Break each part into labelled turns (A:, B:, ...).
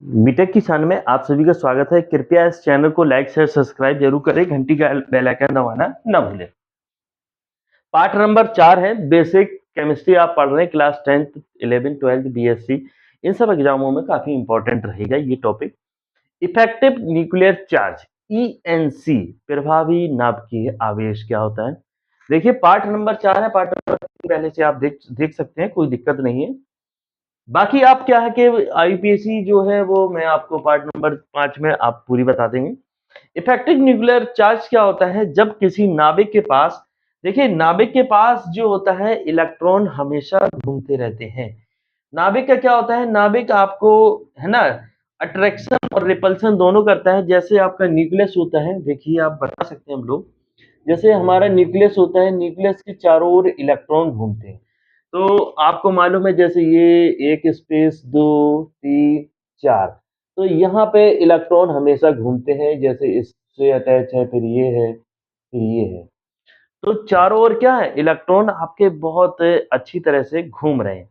A: BTech की शान में आप सभी का स्वागत है। कृपया इस चैनल को लाइक शेयर सब्सक्राइब जरूर करें, घंटी का बेल आइकन दबाना न भूलें। पार्ट नंबर 4 है बेसिक केमिस्ट्री। आप पढ़ रहे हैं class 10th 11th 12th BSc, इन सब एग्जामों में काफी इंपॉर्टेंट रहेगा ये topic. Effective nuclear charge ENC, प्रभावी नाभिकीय आवेश क्या होता है। देखिए पार्ट नंबर 4 है, पार्ट नंबर 3 पहले से आप देख सकते हैं, कोई दिक्कत नहीं है। बाकी आप क्या है कि आईपीएससी जो है वो मैं आपको पार्ट नंबर 5 में आप पूरी बता देंगे। इफेक्टिव न्यूक्लियर चार्ज क्या होता है, जब किसी नाभिक के पास, देखिए नाभिक के पास जो होता है इलेक्ट्रॉन हमेशा घूमते रहते हैं। नाभिक का क्या होता है, नाभिक आपको है ना अट्रैक्शन और रिपल्शन दोनों करता है। जैसे आपका न्यूक्लियस होता है, देखिए आप बता सकते हैं हम लोग, जैसे हमारा न्यूक्लियस होता है, न्यूक्लियस के चारों ओर इलेक्ट्रॉन घूमते हैं। तो आपको मालूम है जैसे ये एक स्पेस, दो, तीन, चार, तो यहाँ पे इलेक्ट्रॉन हमेशा घूमते हैं। जैसे इससे अटैच है, फिर ये है, फिर ये है, तो चारों ओर क्या है इलेक्ट्रॉन आपके बहुत अच्छी तरह से घूम रहे हैं।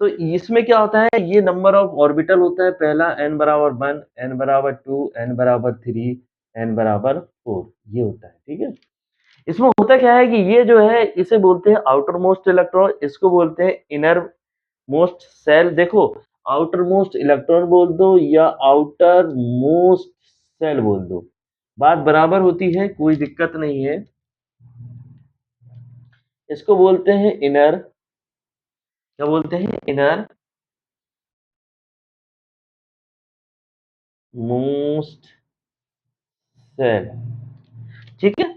A: तो इसमें क्या होता है, ये नंबर ऑफ ऑर्बिटल होता है, पहला n बराबर 1, n बराबर 2, n बराबर 3, n बराबर 4, ये होता है। ठीक है, इसमें होता क्या है कि ये जो है इसे बोलते हैं आउटर मोस्ट इलेक्ट्रॉन, इसको बोलते हैं इनर मोस्ट सेल। देखो आउटर मोस्ट इलेक्ट्रॉन बोल दो या आउटर मोस्ट सेल बोल दो, बात बराबर होती है, कोई दिक्कत नहीं है। इसको बोलते हैं इनर, क्या बोलते हैं, इनर मोस्ट सेल। ठीक है,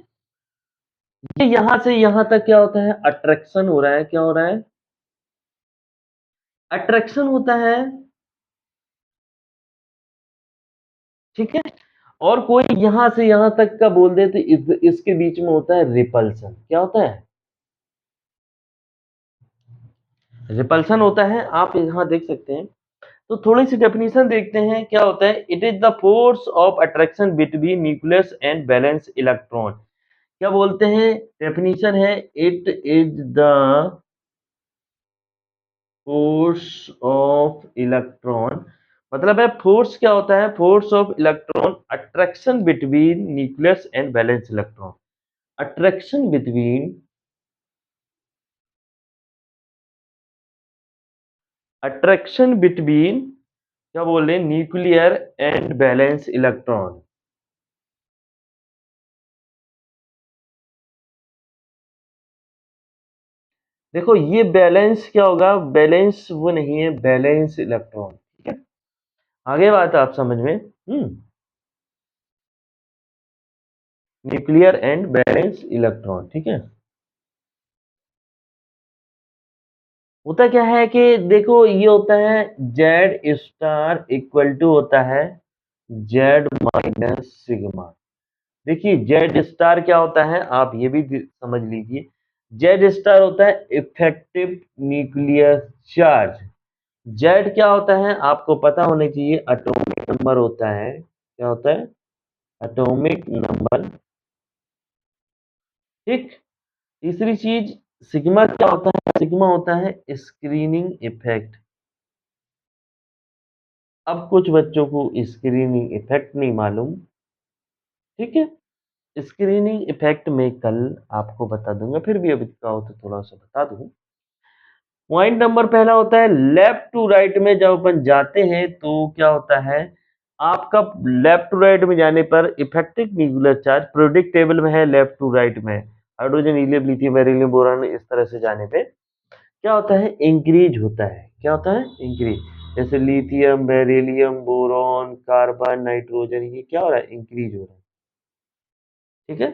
A: ये यहां से यहां तक क्या होता है, अट्रैक्शन हो रहा है। क्या हो रहा है, अट्रैक्शन होता है। ठीक है, और कोई यहां से यहां तक का बोल दे तो इसके बीच में होता है रिपल्सन। क्या होता है, रिपल्सन होता है, आप यहां देख सकते हैं। तो थोड़ी सी डेफिनेशन देखते हैं क्या होता है। It is the force of attraction between nucleus and balance electron. क्या बोलते हैं, डेफिनेशन है, it is the force of electron, मतलब है फोर्स क्या होता है, force of electron attraction between nucleus and balance electron. Attraction between, attraction between, क्या बोल रहे हैं, न्यूक्लियर एंड बैलेंस इलेक्ट्रॉन। देखो ये बैलेंस क्या होगा, बैलेंस वो नहीं है, बैलेंस इलेक्ट्रॉन। ठीक है, आगे बात आप समझ में। Nuclear and balance electron. ठीक है, होता क्या है कि देखो ये होता है जेड स्टार इक्वल टू होता है जेड माइनस सिग्मा। देखिए जेड स्टार क्या होता है, आप ये भी समझ लीजिए, जेड स्टार होता है इफेक्टिव न्यूक्लियर चार्ज। जेड क्या होता है आपको पता होना चाहिए, एटॉमिक नंबर होता है। क्या होता है, एटॉमिक नंबर। ठीक, तीसरी चीज सिग्मा क्या होता है, सिग्मा होता है स्क्रीनिंग इफेक्ट। अब कुछ बच्चों को स्क्रीनिंग इफेक्ट नहीं मालूम। ठीक है, स्क्रीनिंग इफेक्ट में कल आपको बता दूंगा, फिर भी अभी कहो तो थोड़ा सा बता दूं। पॉइंट नंबर पहला होता है लेफ्ट टू राइट में जब अपन जाते हैं तो क्या होता है, आपका लेफ्ट टू राइट में जाने पर effective nuclear charge periodic table में है, लेफ्ट टू राइट में hydrogen helium lithium beryllium boron, इस तरह से जाने पे क्या होता है, इंक्रीज होता है। क्या होता है, इंक्रीज। जैसे lithium beryllium boron carbon nitrogen, ये क्या हो रहा है, इंक्रीज हो रहा है। ठीक है,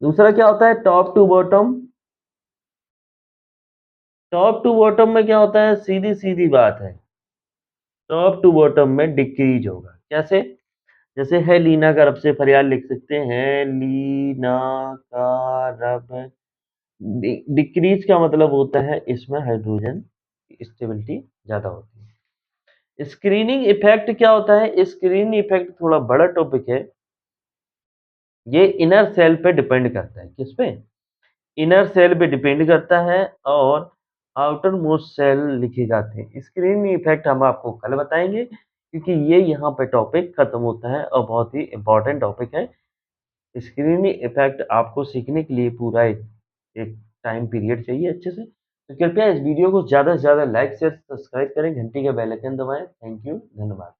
A: दूसरा क्या होता है top to bottom. Top to bottom में क्या होता है, सीधी सीधी बात है, टॉप टू बॉटम में डिक्रीज होगा। कैसे, जैसे है लीना का रब से फरियाद लिख सकते हैं, लीना का रब। डिक्रीज का मतलब होता है इसमें हाइड्रोजन स्टेबिलिटी ज्यादा होती है। स्क्रीनिंग इफेक्ट क्या होता है, स्क्रीनिंग इफेक्ट थोड़ा बड़ा टॉपिक है, ये इनर सेल पे डिपेंड करता है। किस पे, इनर सेल पे डिपेंड करता है। और आउटर मोस्ट सेल लिखे जाते हैं। स्क्रीन इफेक्ट हम आपको कल बताएंगे, क्योंकि ये यहाँ पे टॉपिक खत्म होता है और बहुत ही इंपॉर्टेंट टॉपिक है। स्क्रीन इफेक्ट आपको सीखने के लिए पूरा एक टाइम पीरियड चाहिए अच्छे से। तो कृपया इस वीडियो को ज़्यादा से ज़्यादा लाइक शेयर सब्सक्राइब करें, घंटी का बेल आइकन दबाएं। थैंक यू, धन्यवाद।